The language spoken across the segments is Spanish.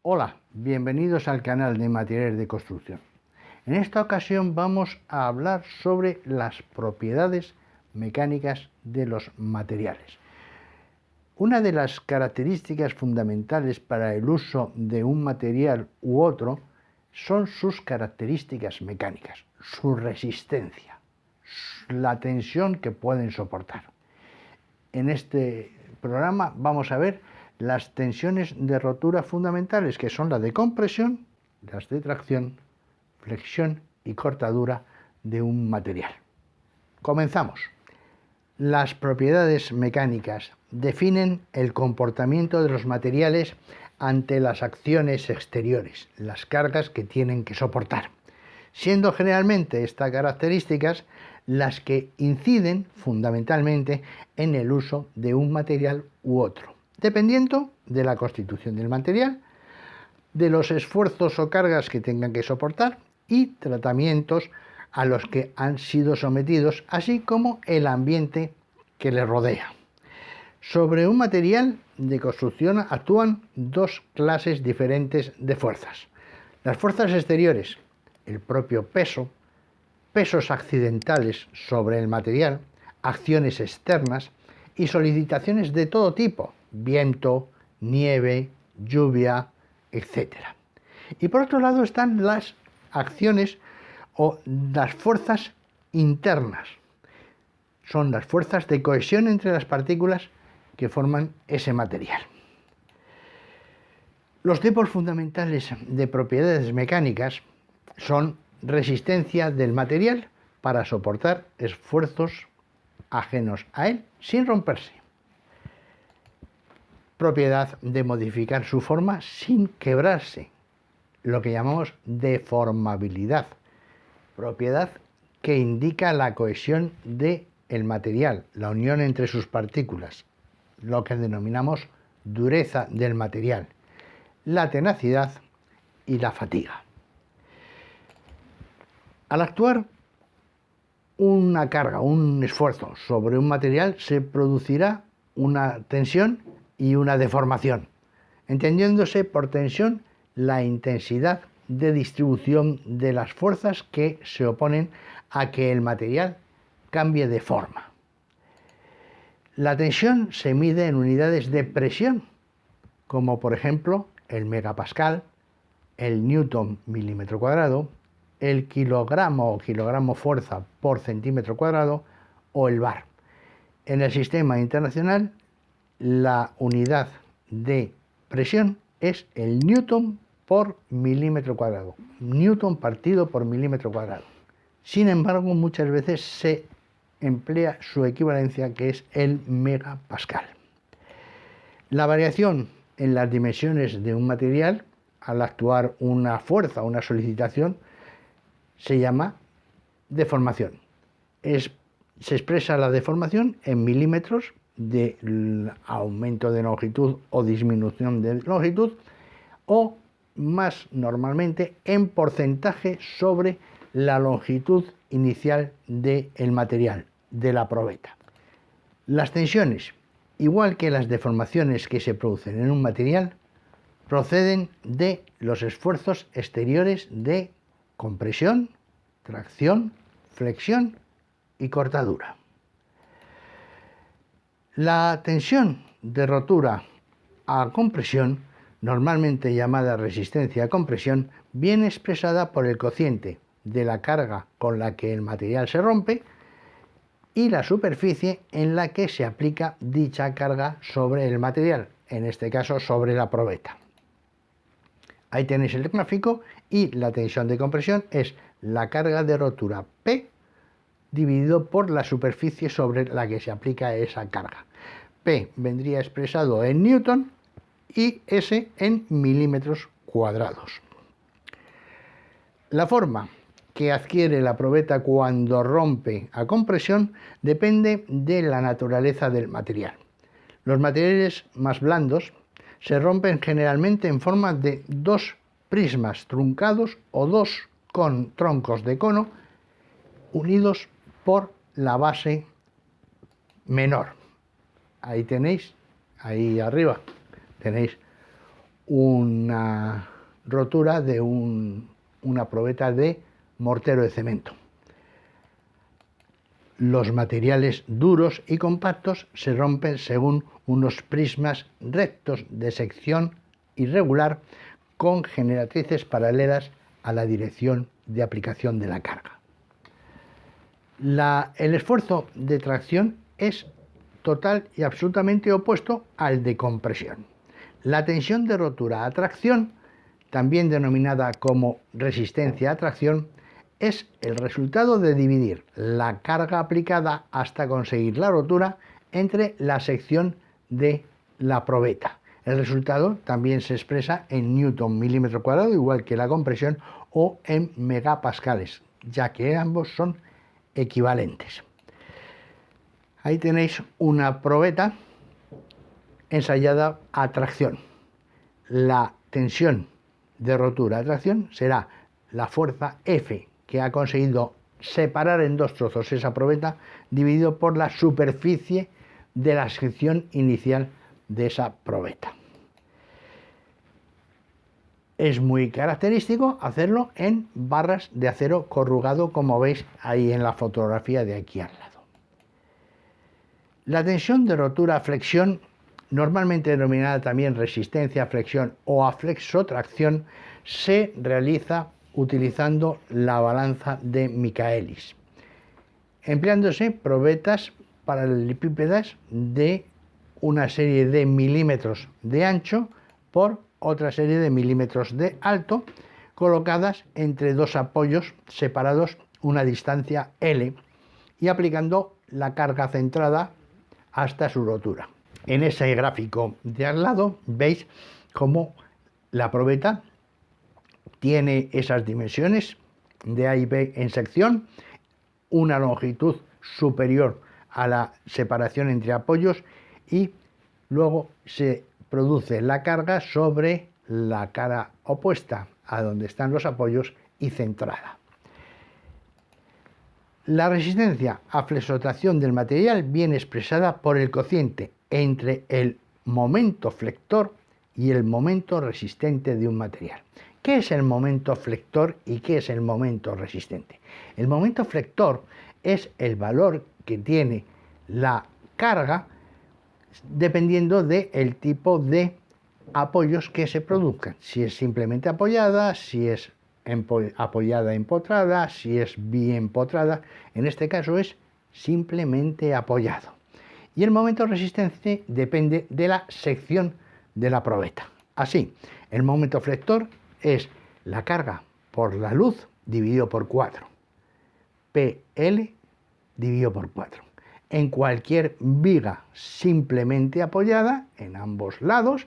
Hola, bienvenidos al canal de materiales de construcción. En esta ocasión vamos a hablar sobre las propiedades mecánicas de los materiales. Una de las características fundamentales para el uso de un material u otro son sus características mecánicas, su resistencia, la tensión que pueden soportar. En este programa vamos a ver las tensiones de rotura fundamentales, que son las de compresión, las de tracción, flexión y cortadura de un material. Comenzamos. Las propiedades mecánicas definen el comportamiento de los materiales ante las acciones exteriores, las cargas que tienen que soportar, siendo generalmente estas características las que inciden fundamentalmente en el uso de un material u otro, dependiendo de la constitución del material, de los esfuerzos o cargas que tengan que soportar y tratamientos a los que han sido sometidos, así como el ambiente que le rodea. Sobre un material de construcción actúan dos clases diferentes de fuerzas. Las fuerzas exteriores, el propio peso, pesos accidentales sobre el material, acciones externas y solicitaciones de todo tipo, viento, nieve, lluvia, etc. Y por otro lado están las acciones o las fuerzas internas. Son las fuerzas de cohesión entre las partículas que forman ese material. Los tipos fundamentales de propiedades mecánicas son resistencia del material para soportar esfuerzos ajenos a él sin romperse. Propiedad de modificar su forma sin quebrarse, lo que llamamos deformabilidad. Propiedad que indica la cohesión del material, la unión entre sus partículas, lo que denominamos dureza del material, la tenacidad y la fatiga. Al actuar una carga, un esfuerzo sobre un material, se producirá una tensión y una deformación, entendiéndose por tensión la intensidad de distribución de las fuerzas que se oponen a que el material cambie de forma. La tensión se mide en unidades de presión, como por ejemplo el megapascal, el newton milímetro cuadrado, el kilogramo o kilogramo fuerza por centímetro cuadrado o el bar. En el sistema internacional, la unidad de presión es el newton por milímetro cuadrado, newton partido por milímetro cuadrado. Sin embargo, muchas veces se emplea su equivalencia, que es el megapascal. La variación en las dimensiones de un material al actuar una fuerza o una solicitación se llama deformación. Se expresa la deformación en milímetros de aumento de longitud o disminución de longitud, o más normalmente en porcentaje sobre la longitud inicial del material, de la probeta. Las tensiones, igual que las deformaciones que se producen en un material, proceden de los esfuerzos exteriores de compresión, tracción, flexión y cortadura. La tensión de rotura a compresión, normalmente llamada resistencia a compresión, viene expresada por el cociente de la carga con la que el material se rompe y la superficie en la que se aplica dicha carga sobre el material, en este caso sobre la probeta. Ahí tenéis el gráfico, y la tensión de compresión es la carga de rotura P dividido por la superficie sobre la que se aplica esa carga. P vendría expresado en newton y S en milímetros cuadrados. La forma que adquiere la probeta cuando rompe a compresión depende de la naturaleza del material. Los materiales más blandos se rompen generalmente en forma de dos prismas truncados o dos troncos de cono unidos por la base menor. Ahí tenéis, ahí arriba, tenéis una rotura de una probeta de mortero de cemento. Los materiales duros y compactos se rompen según unos prismas rectos de sección irregular con generatrices paralelas a la dirección de aplicación de la carga. El esfuerzo de tracción es total y absolutamente opuesto al de compresión. La tensión de rotura a tracción, también denominada como resistencia a tracción, es el resultado de dividir la carga aplicada hasta conseguir la rotura entre la sección de la probeta. El resultado también se expresa en newton milímetro cuadrado, igual que la compresión, o en megapascales, ya que ambos son equivalentes. Ahí tenéis una probeta ensayada a tracción. La tensión de rotura a tracción será la fuerza F, que ha conseguido separar en dos trozos esa probeta, dividido por la superficie de la sección inicial de esa probeta. Es muy característico hacerlo en barras de acero corrugado, como veis ahí en la fotografía de aquí al lado. La tensión de rotura a flexión, normalmente denominada también resistencia a flexión o aflexotracción, se realiza utilizando la balanza de Michaelis, empleándose probetas paralelepípedas de una serie de milímetros de ancho por otra serie de milímetros de alto, colocadas entre dos apoyos separados una distancia L y aplicando la carga centrada hasta su rotura. En ese gráfico de al lado veis cómo la probeta tiene esas dimensiones de A y B en sección, una longitud superior a la separación entre apoyos y luego se produce la carga sobre la cara opuesta a donde están los apoyos y centrada. La resistencia a flexotracción del material viene expresada por el cociente entre el momento flector y el momento resistente de un material. ¿Qué es el momento flector y qué es el momento resistente? El momento flector es el valor que tiene la carga dependiendo del tipo de apoyos que se produzcan. Si es simplemente apoyada, si es apoyada empotrada, si es biempotrada. En este caso es simplemente apoyado. Y el momento resistente depende de la sección de la probeta. Así, el momento flector es la carga por la luz dividido por 4. PL dividido por 4. En cualquier viga simplemente apoyada, en ambos lados,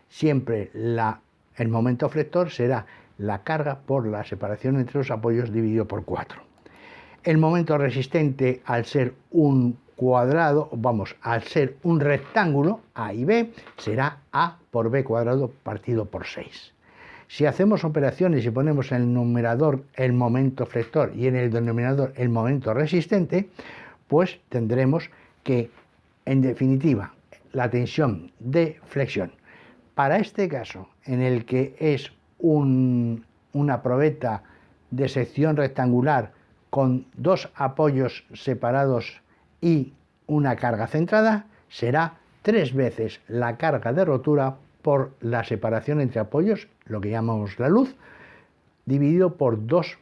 siempre el momento flector será la carga por la separación entre los apoyos dividido por 4. El momento resistente, al ser un cuadrado, al ser un rectángulo, A y B, será A por B cuadrado partido por 6. Si hacemos operaciones y ponemos en el numerador el momento flector y en el denominador el momento resistente, pues tendremos que, en definitiva, la tensión de flexión, para este caso, en el que es una probeta de sección rectangular con dos apoyos separados y una carga centrada, será 3 veces la carga de rotura por la separación entre apoyos, lo que llamamos la luz, dividido por 2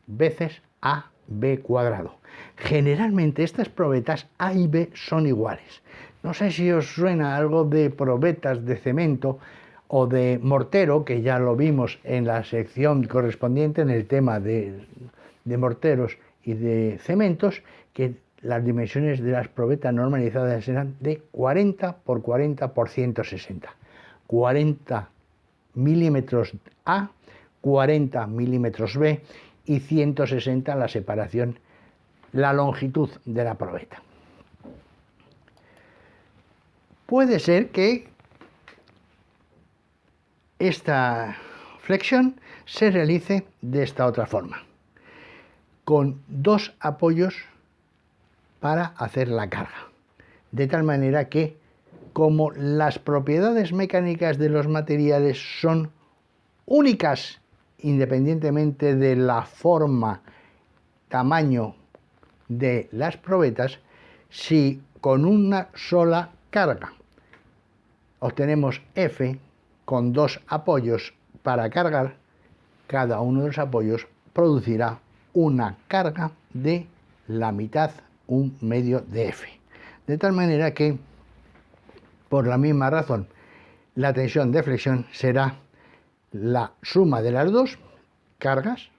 veces AB cuadrado. Generalmente estas probetas A y B son iguales. No sé si os suena algo de probetas de cemento o de mortero, que ya lo vimos en la sección correspondiente en el tema de morteros y de cementos, que las dimensiones de las probetas normalizadas eran de 40 por 40 por 160. 40 milímetros A, 40 milímetros B y 160 la separación, la longitud de la probeta. Puede ser que esta flexión se realice de esta otra forma, con dos apoyos para hacer la carga, de tal manera que, como las propiedades mecánicas de los materiales son únicas independientemente de la forma, tamaño de las probetas, si con una sola carga obtenemos F con dos apoyos para cargar, cada uno de los apoyos producirá una carga de la mitad, un medio de F. De tal manera que, por la misma razón, la tensión de flexión será la suma de las dos cargas,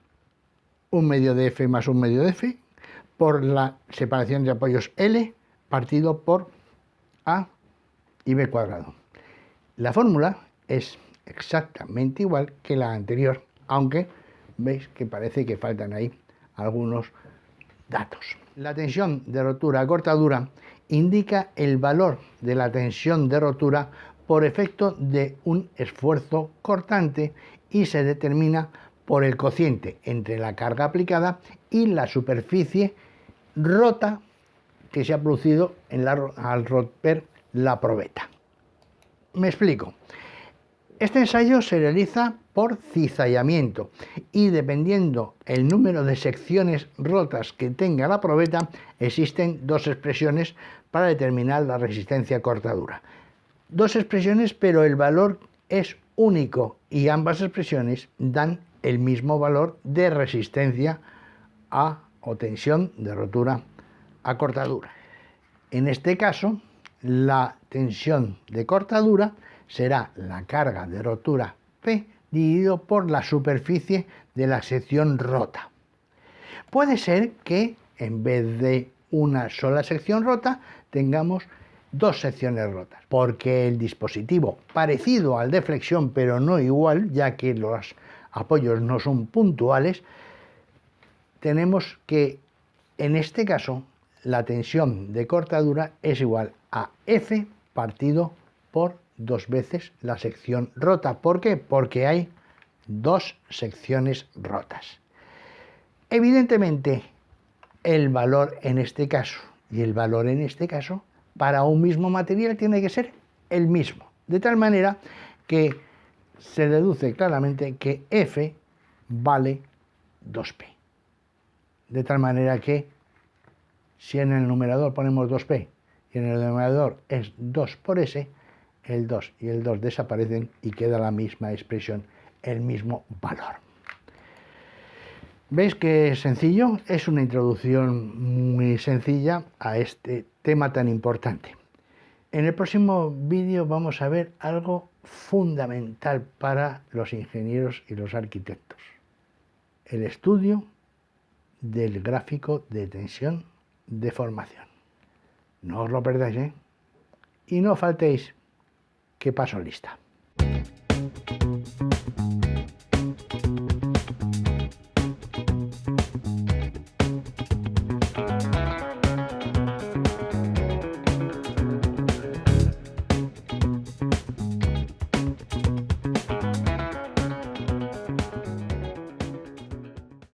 un medio de F más un medio de F, por la separación de apoyos L partido por A y B cuadrado. La fórmula es exactamente igual que la anterior, aunque veis que parece que faltan ahí algunos datos. La tensión de rotura a cortadura indica el valor de la tensión de rotura por efecto de un esfuerzo cortante y se determina por el cociente entre la carga aplicada y la superficie rota que se ha producido al romper la probeta. Me explico. Este ensayo se realiza por cizallamiento y, dependiendo el número de secciones rotas que tenga la probeta, existen dos expresiones para determinar la resistencia a cortadura. Dos expresiones, pero el valor es único y ambas expresiones dan el mismo valor de resistencia o tensión de rotura a cortadura. En este caso, la tensión de cortadura será la carga de rotura P dividido por la superficie de la sección rota. Puede ser que en vez de una sola sección rota tengamos dos secciones rotas, porque el dispositivo, parecido al de flexión pero no igual, ya que los apoyos no son puntuales, tenemos que en este caso la tensión de cortadura es igual a F partido por dos veces la sección rota. ¿Por qué? Porque hay dos secciones rotas. Evidentemente, el valor en este caso y el valor en este caso para un mismo material tiene que ser el mismo, de tal manera que se deduce claramente que F vale 2P. De tal manera que si en el numerador ponemos 2P y en el denominador es 2 por S, el 2 y el 2 desaparecen y queda la misma expresión, el mismo valor. ¿Veis que es sencillo? Es una introducción muy sencilla a este tema tan importante. En el próximo vídeo vamos a ver algo fundamental para los ingenieros y los arquitectos: el estudio del gráfico de tensión de formación. No os lo perdáis, ¿eh? Y no faltéis, que paso lista.